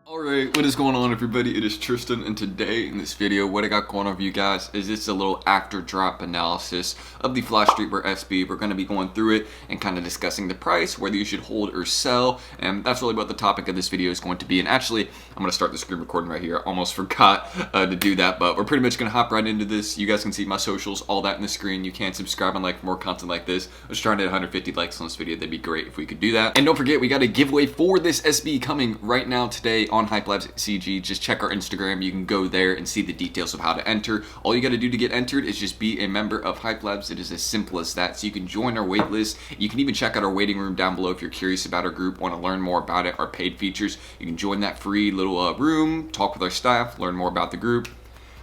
Alright, what is going on everybody? It is Tristan, and today in this video what I got going on for you guys is just a little after drop analysis of the Flash Streetwear SB. We're going to be going through it and kind of discussing the price, whether you should hold or sell, and that's really what the topic of this video is going to be. And actually, I'm going to start the screen recording right here. I almost forgot to do that, but we're pretty much going to hop right into this. You guys can see my socials, all that in the screen. You can subscribe and like for more content like this. I was trying to hit 150 likes on this video. That'd be great if we could do that. And don't forget, we got a giveaway for this SB coming right now today on Hype Labs CG. Just check our Instagram. You can go there and see the details of how to enter. All you got to do to get entered is just be a member of Hype Labs. It is as simple as that. So you can join our wait list. You can even check out our waiting room down below if you're curious about our group, want to learn more about it, our paid features. You can join that free little room, talk with our staff, learn more about the group.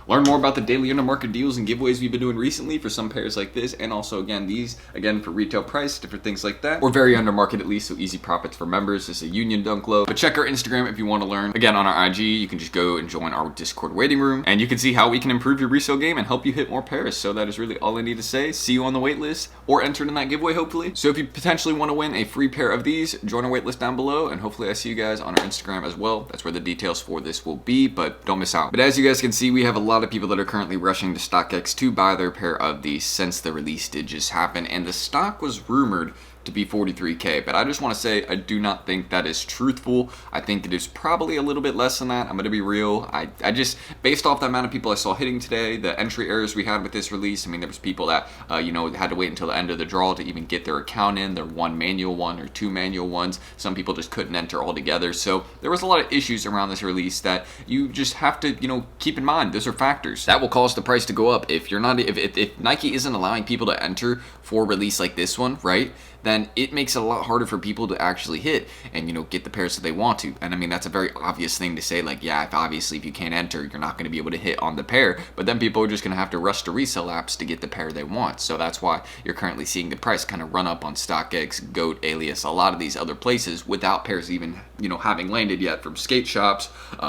Learn more about the daily undermarket deals and giveaways we've been doing recently for some pairs like this, and also again these for retail price, different things like that. We're very undermarket at least, so easy profits for members. It's a union dunk low. But check our Instagram if you want to learn. Again, on our IG, you can just go and join our Discord waiting room, and you can see how we can improve your resale game and help you hit more pairs. So that is really all I need to say. See you on the wait list or entered in that giveaway hopefully. So if you potentially want to win a free pair of these, join our wait list down below, and hopefully I see you guys on our Instagram as well. That's where the details for this will be, but don't miss out. But as you guys can see, we have a lot of people that are currently rushing to StockX to buy their pair of these since the release did just happen, and the stock was rumored to be 43K, but I just want to say I do not think that is truthful. I think it is probably a little bit less than that. I'm going to be real. I just, based off the amount of people I saw hitting today, the entry errors we had with this release, I mean, there was people that, had to wait until the end of the draw to even get their account in, their one manual one or two manual ones. Some people just couldn't enter altogether. So there was a lot of issues around this release that you just have to, keep in mind. Those are factors that will cause the price to go up. If you're not, if Nike isn't allowing people to enter for a release like this one, right, then it makes it a lot harder for people to actually hit and, get the pairs that they want to. And I mean, that's a very obvious thing to say, like, yeah, obviously if you can't enter, you're not going to be able to hit on the pair, but then people are just going to have to rush to resale apps to get the pair they want. So that's why you're currently seeing the price kind of run up on StockX, GOAT, Alias, a lot of these other places without pairs even, having landed yet, from skate shops,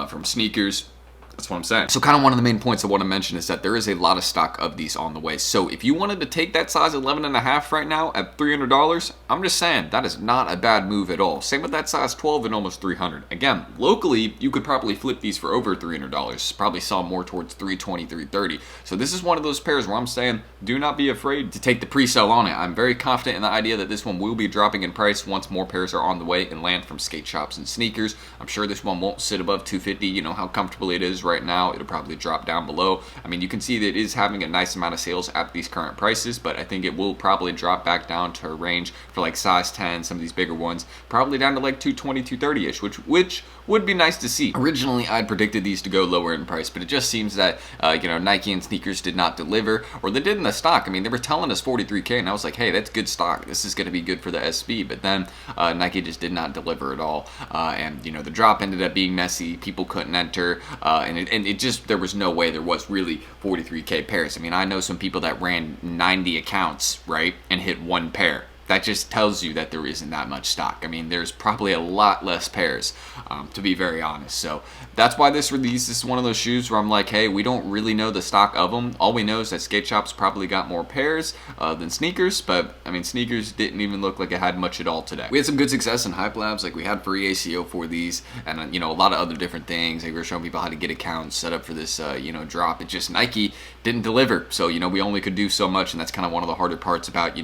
from sneakers. That's what I'm saying. So kind of one of the main points I want to mention is that there is a lot of stock of these on the way. So if you wanted to take that size 11.5 right now at $300, I'm just saying that is not a bad move at all. Same with that size 12 and almost $300. Again, locally, you could probably flip these for over $300. Probably saw more towards $320, $330. So this is one of those pairs where I'm saying, do not be afraid to take the pre-sale on it. I'm very confident in the idea that this one will be dropping in price once more pairs are on the way and land from skate shops and sneakers. I'm sure this one won't sit above $250. You know how comfortable it is right now. It'll probably drop down below. I mean, you can see that it is having a nice amount of sales at these current prices, but I think it will probably drop back down to a range for like size 10, some of these bigger ones, probably down to like 220, 230-ish, which would be nice to see. Originally, I'd predicted these to go lower in price, but it just seems that, Nike and sneakers did not deliver, or they did in the stock. I mean, they were telling us 43K, and I was like, hey, that's good stock. This is going to be good for the SB, but then Nike just did not deliver at all, and, the drop ended up being messy. People couldn't enter, and it just, there was no way there was really 43K pairs. I mean, I know some people that ran 90 accounts, right, and hit one pair. That just tells you that there isn't that much stock. I mean, there's probably a lot less pairs, to be very honest. So that's why this release is one of those shoes where I'm like, hey, we don't really know the stock of them. All we know is that skate shops probably got more pairs than sneakers, but I mean, sneakers didn't even look like it had much at all today. We had some good success in Hype Labs. Like, we had free ACO for these, and a lot of other different things. Like, we were showing people how to get accounts set up for this, drop. It just, Nike didn't deliver. So, we only could do so much, and that's kind of one of the harder parts about,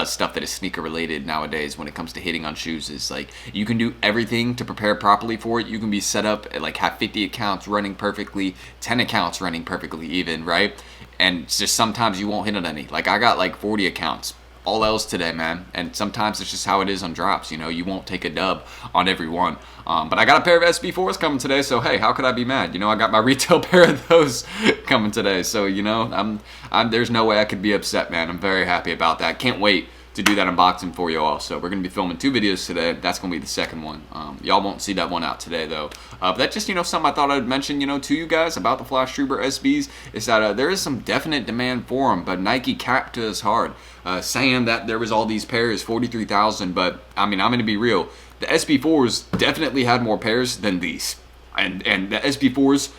stuff that is sneaker related nowadays when it comes to hitting on shoes. Is like, you can do everything to prepare properly for it. You can be set up at like have 50 accounts running perfectly, 10 accounts running perfectly even, right? And it's just sometimes you won't hit on any. Like, I got like 40 accounts, all else today, man. And sometimes it's just how it is on drops. You won't take a dub on every one. But I got a pair of SB4s coming today, so hey, how could I be mad? I got my retail pair of those coming today, so I'm there's no way I could be upset, man. I'm very happy about that. Can't wait to do that unboxing for you all. So we're going to be filming 2 videos today. That's going to be the second one. Y'all won't see that one out today though. But that's just, something I thought I'd mention, to you guys about the Flash Streetwear SBs, is that there is some definite demand for them, but Nike capped us hard, saying that there was all these pairs, 43,000, but I mean, I'm going to be real. The SB4s definitely had more pairs than these. And the SB4s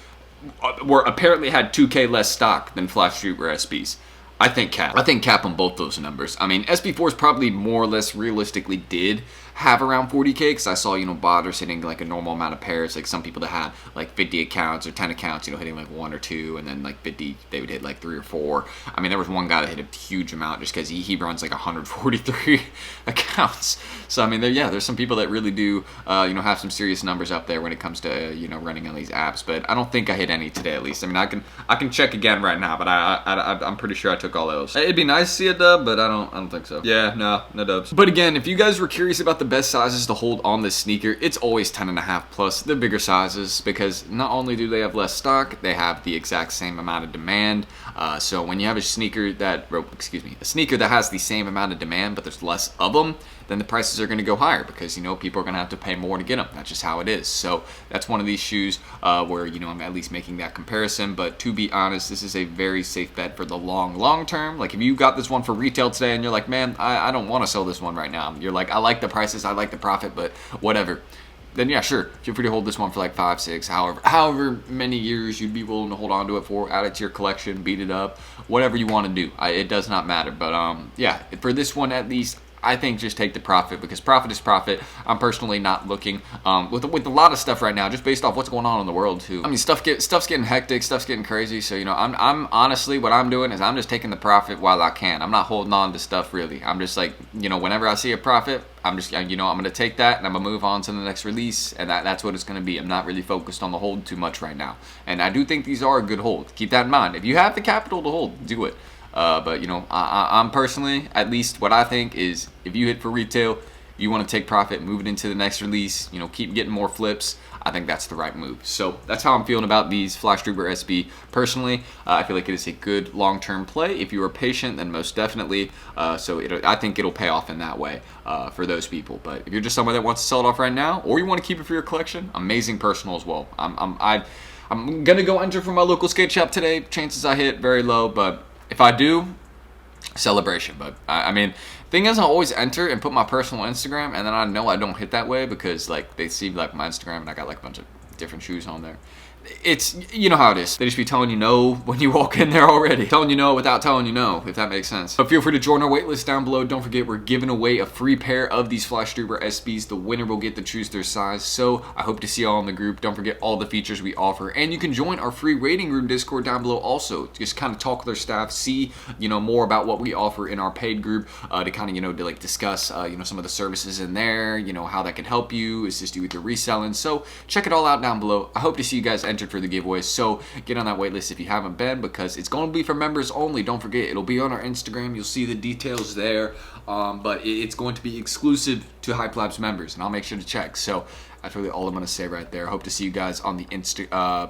were apparently had 2K less stock than Flash Streetwear SBs. I think cap on both those numbers. I mean, SB4s probably more or less realistically did have around 40K, because I saw, you know, botters hitting like a normal amount of pairs. Like some people that had like 50 accounts or 10 accounts, you know, hitting like 1 or 2, and then like 50 they would hit like 3 or 4. I mean, there was one guy that hit a huge amount just because he runs like 143 accounts. So I mean, there's some people that really do you know, have some serious numbers up there when it comes to you know, running on these apps. But I don't think I hit any today, at least. I mean, I can check again right now, but I'm pretty sure I took all those. It'd be nice to see a dub, but I don't think so. Yeah, no dubs. But again, if you guys were curious about the best sizes to hold on this sneaker, it's always 10.5 plus, the bigger sizes, because not only do they have less stock, they have the exact same amount of demand. So when you have a sneaker that has the same amount of demand, but there's less of them, then the prices are going to go higher, because you know, people are going to have to pay more to get them. That's just how it is. So that's one of these shoes where, you know, I'm at least making that comparison. But to be honest, this is a very safe bet for the long term. Like if you got this one for retail today and you're like, man, I don't want to sell this one right now, you're like, I like the prices, I like the profit, but whatever, then yeah, sure, feel free to hold this one for like 5, 6, however many years you'd be willing to hold on to it for. Add it to your collection, beat it up, whatever you want to do. It does not matter. But yeah, for this one at least, I think just take the profit, because profit is profit. I'm personally not looking with a lot of stuff right now, just based off what's going on in the world too. I mean, stuff's getting hectic, stuff's getting crazy. So you know, I'm honestly, what I'm doing is I'm just taking the profit while I can. I'm not holding on to stuff really. I'm just like, you know, whenever I see a profit, I'm just, you know, I'm gonna take that and I'm gonna move on to the next release, and that's what it's gonna be. I'm not really focused on the hold too much right now, and I do think these are a good hold. Keep that in mind. If you have the capital to hold, do it. But you know, I'm personally, at least what I think is, if you hit for retail, you want to take profit, move it into the next release, you know, keep getting more flips. I think that's the right move. So that's how I'm feeling about these Flash Streetwear SB. Personally, I feel like it is a good long-term play. If you are patient, then most definitely. I think it'll pay off in that way for those people. But if you're just someone that wants to sell it off right now, or you want to keep it for your collection, amazing personal as well. I'm gonna go enter for my local skate shop today. Chances I hit very low, but if I do, celebration. But I mean, thing is, I always enter and put my personal Instagram, and then I know I don't hit that way, because like they see like my Instagram and I got like a bunch of different shoes on there. It's, you know how it is. They just be telling you no when you walk in there already. Telling you no without telling you no, if that makes sense. But feel free to join our waitlist down below. Don't forget, we're giving away a free pair of these Flash Streetwear SBs. The winner will get to choose their size. So I hope to see y'all in the group. Don't forget all the features we offer. And you can join our free waiting room Discord down below also. Just kind of talk with our staff, see, you know, more about what we offer in our paid group, to kind of, you know, to like discuss, you know, some of the services in there, you know, how that can help you, assist you with your reselling. So check it all out down below. I hope to see you guys entered for the giveaway. So get on that wait list if you haven't been, because it's going to be for members only. Don't forget, it'll be on our Instagram. You'll see the details there, but it's going to be exclusive to Hype Labs members, and I'll make sure to check. So that's really all I'm going to say right there. I hope to see you guys on the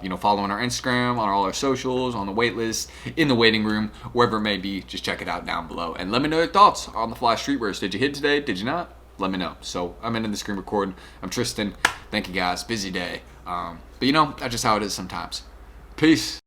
you know, following our Instagram, on all our socials, on the wait list, in the waiting room, wherever it may be. Just check it out down below, and let me know your thoughts on the Flash Streetwears. Did you hit today? Did you not? Let me know. So I'm in the screen recording. I'm Tristan. Thank you guys. Busy day. But you know, that's just how it is sometimes. Peace.